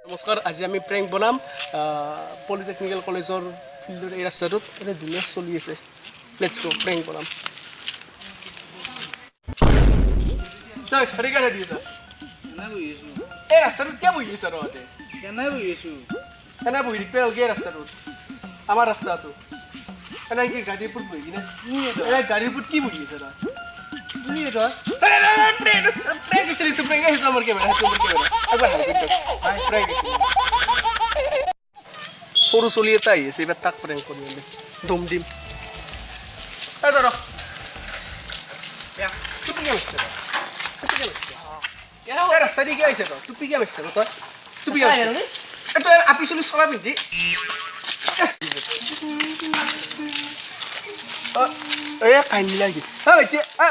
নমস্কাৰ, আজি আমি প্ৰেংক বনাম পলিটেকনিকেল কলেজৰ ফিল্ডৰ এই ৰাস্তাটোত এটা ধুনীয়া চলি আছে। লেটছ গো, প্ৰেংক বনাম। তই হৰিকাৰে দি আছা এই ৰাস্তাটোত কিয় বহি আছা তহঁতে? কেনে বহি আছোঁ এনে বহি থাকিব নালাগে এই ৰাস্তাটোত, আমাৰ ৰাস্তাটো। এনে কি গাড়ীৰ ওপৰত বহি কিনে এনে গাড়ীৰ ওপৰত কি বহি আছা তই? প্ৰেংক আছিল এইটো, প্ৰেংক সেইটো আমাৰ কেমেৰা, সেইটো আমাৰ কেমেৰা। একবাৰ প্ৰেংক আছিল। সৰু চলি এটা আহি আছে, এইবাৰ তাক প্ৰেংক কৰি মেলি দম দিম। ৰাস্তা দি কিয় আহিছে তই? টুপি কিয় মাৰিছ তই? টুপি কিয় তই আপি চলি চলা পিন্ধি কাহিনী মিলাই দি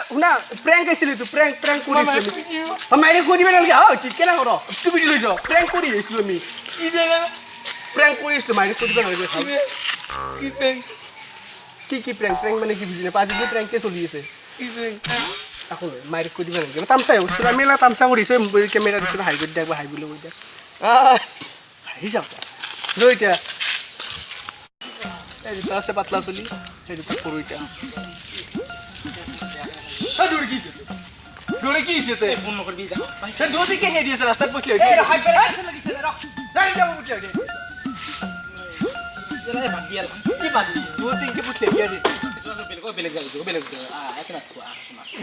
শুনা, প্ৰেংক আছিল এইটো, প্ৰেংক কৰি মাৰি কৈ দিব নালাগে। কেনে কৰ টুপি দি লৈ যাওঁ? প্ৰেংক কৰি আহিছিলোঁ আমি, প্ৰেংক কৰি আছিলোঁ, মাৰি কৈ দিব নালাগে। কি প্ৰেংক মানে কি বুজি নাপায়? আজিকালি প্ৰেংকে চলি আছে। আকৌ মাৰি কৈ দিব নালাগে। তামচা হৈছোঁ আমি, তামচা কৰিছোঁ কেমেৰা দিছোঁ, হাই কৰি দিয়া, হাই বুলি কৈ দিয়া। হাঁহি যাওঁ লৈ এতিয়া এই দুটা আছে পাতলা চলি, সেই দুটা সৰু এতিয়া। কি হৈছে ফোন নকৰিবি যা দৌৰি কে দি আছে ৰাস্তাত পঠিয়াই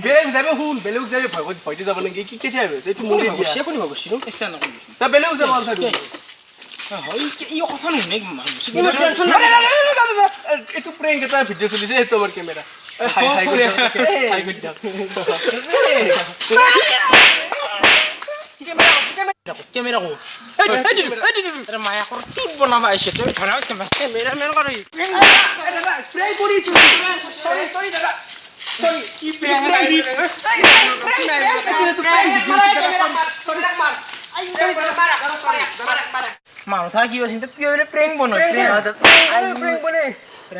বেলেগ যাবে শুন, বেলেগ যাবে ভয়তে যাব নেকি? কি কেতিয়া হৈছে এইটো মোৰ বেলেগ যাব এইটো প্ৰেংক এটা ভিডিঅ' চলিছে, সেইটো আমাৰ কেমেৰা। কেমেৰা মায়াকৰ টুট বনাব আহিছে তই কেমেৰা মেন কৰি মাথা কি হৈছে কি প্ৰেংক বনাই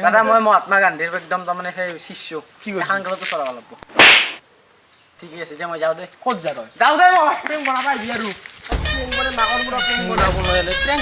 দাদা। মই মহাত্মা গান্ধীৰ একদম তাৰমানে সেই শিষ্য, কি সাংগলতো চলাব লাগিব। ঠিকে আছে, এতিয়া মই যাওঁ দে। ক'ত যা তই? যাওঁ দে, মই প্ৰেংক বনাব আহিবি আৰু মাকৰ পৰা প্ৰেংক বনাব নোৱাৰিলে প্ৰেংক